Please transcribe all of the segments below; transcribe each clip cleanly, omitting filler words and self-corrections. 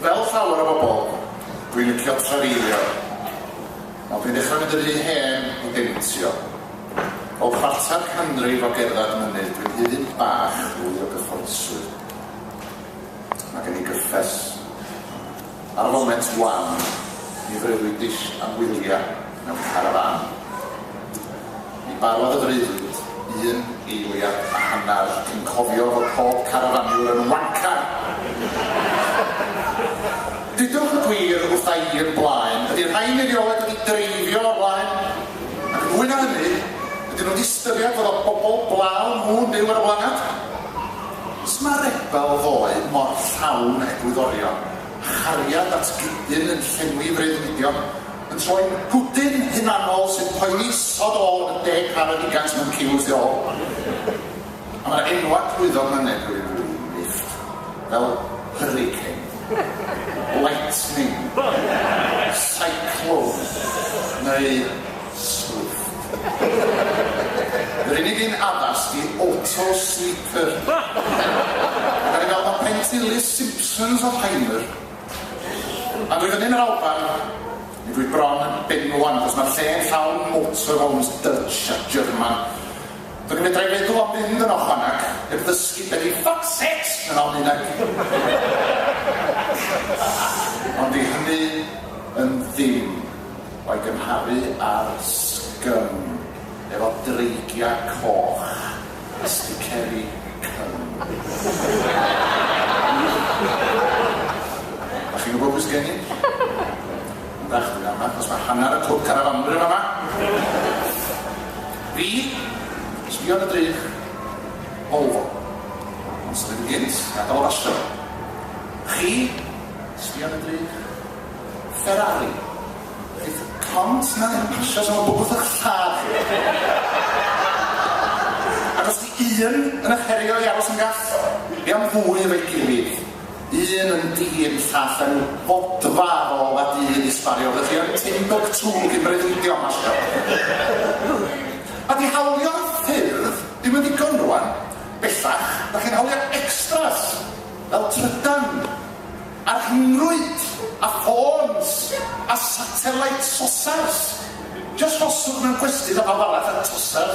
fel llawer o bobl, dwi'n licio trafeilio. Nawr dwi'n dechrau mynd yr un hen i dentio. O chwarter canrif o gerdded mynydd, dwi'n hyn bach fwy o gyffordduswyr. Mae gen i gyffes. Ar y foment wan, mi freuddwyd dish am wyliau mewn carafan. Mi barwodd y freuddwyd, un eiliad a hanner cyn cofio fod pob carafaniwr yn wancar. Dydwch y gwir wrth i'r blaen, ydy'r rhain erioed wedi dreifio o'r blaen, ac yn fwy na hynny, ydyn nhw'n ystyried fod o bobl blawn hwn byw ar y blaned. Os mae rebel ddoe mor llawn egwyddorion, chariad at gydyn yn llenwi freuddwydion, yn troi'n gwdyn hunanol sy'n poeni sod ôl yn 10 paradigans mewn ciws i ôl. A mae'r enwau cwyddog yn egwydd yn wyfft, fel hurricane, lightning, cyclone, neu swift. Yr unig un addas di auto-sleeper. A da ni fel mae Pentyllis Simpsons o Heimer. A dwi fyny yn yr Alban, mi dwi bron yn benwan, cos mae'r lle'n llawn motorhomes Dutch a German. Dwi'n mynd drwy feddwl am fynd yn ochanag, heb ddysgu beth i fuck sex yn Almaeneg. Ond i hynny yn ddim o'i gymharu ar sgym efo dreigia coch a sticeri cym. A chi'n gwybod pwy sgen i? Ydach dwi'n yma, os mae hanner y clwb carafanwyr yma. Fi, sbio yn y drych, Volvo. Ond sy'n ddim gynt, gadael o basio. Chi, sbio yn y drych, Ferrari. Eith cont na ddim pasio sy'n o'n bwbwth eich lladd. Ac os di un yn eich herio i aros yn gall, fi am fwy efo'i gilydd. Un yn dyn llall yn fodfa o a dyn i sbario. Felly yn Timbuktu gymryd idio masio. A di hawlio'r ffyrdd, ddim yn digon rwan, bellach, da chi'n hawlio extras, fel trydan, a rhyngrwyd, a ffôns, a satellite sosars. Just hoswch mewn gwestiwn a pawb arall a tosar.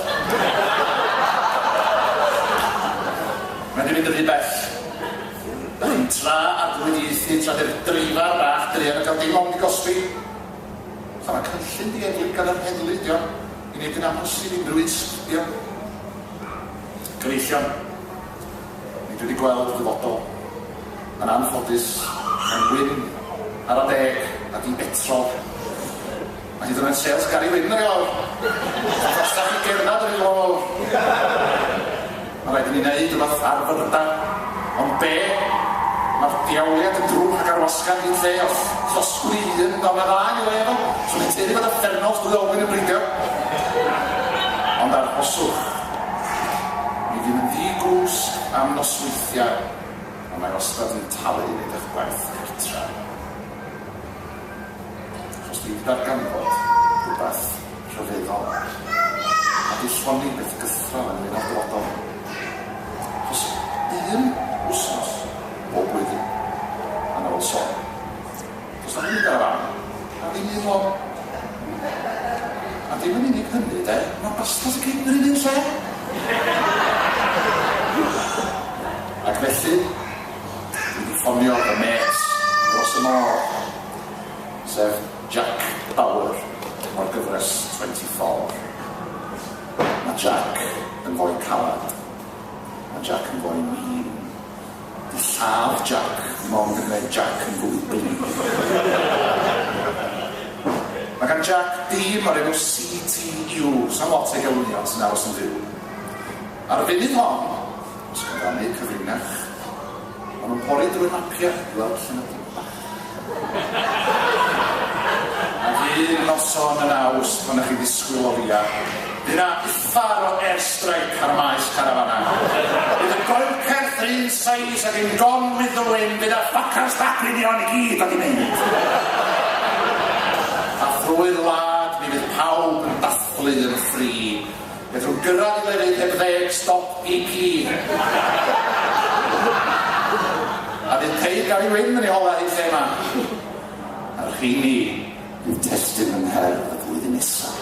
Mae'n mynd yn rhy bell. Yn tra ar dwyieithu, tra dy'r dreifar bach, dreifar yn cael dim ond i gosbi. Fa mae cynllun di egwyl gan yr heddlu, dio. I wneud yn amhosib unrhyw un sbio. Gyfeillion. Ni dwi wedi gweld dyfodol. Yn anffodus, yn wyn, ar a 10, a di betrol. A hyd yn oed sales Gary Wyn yn ei lawr. Fastach i gernad yn ei lawr. Mae rhaid i ni wneud rhywbeth ar fyrda. Ond be? Mae'r diawliad yn drwch ac arwasgan i'n lle os llosgwr i un, ond mae dda i lefo. So ni'n teulu bod y ffernos dwi Owen yn brindio. Ond ar hoswch, mi ddim yn ddigrws am nosweithiau, ond mae ostad yn talu i wneud eich gwaith cartra. Achos dwi wedi darganfod rhywbeth rhyfeddol a di lloni beth gythral yn un o'r dyfodol. Achos un wsnos bob blwyddyn yn ôl son. Does na ddim yn fan, a ddim un lon. A ddim yn unig hynny, de, mae bastas y cyn yn un lle. Ac felly, dwi wedi ffonio y met dros y môr, sef Jack Bauer o'r gyfres 24. Mae Jack yn fwy calad. Mae Jack yn fwy mean. Di lladd Jack, ddim ond yn gwneud Jack yn fwy blin. Mae gan Jack dîm o'r enw CTU, sa'n lot ei gelwnion sy'n aros yn fyw. Ar y funud hon, os gyda'n ei cyfrinach, maen nhw'n pori drwy mapiau i weld Llenyddiaeth bach. Ac un noson yn Awst, pan ych chi ddisgwyl o fia, bydd yna uffar o airstrike ar maes carafana. Bydd y goelcerth un seis ac yn gone with the wind, bydd y ffacars daclinion i gyd ac i mynd. A thrwy'r wlad, mi fydd pawb yn dathlu yn ffri. Bydd rhyw'n gyrraedd i lefydd heb 10 stop EP. A bydd Gary Wyn yn ei hola i'r lle yma. A'r chi ni, yw testyn yng ngherdd y flwyddyn nesa.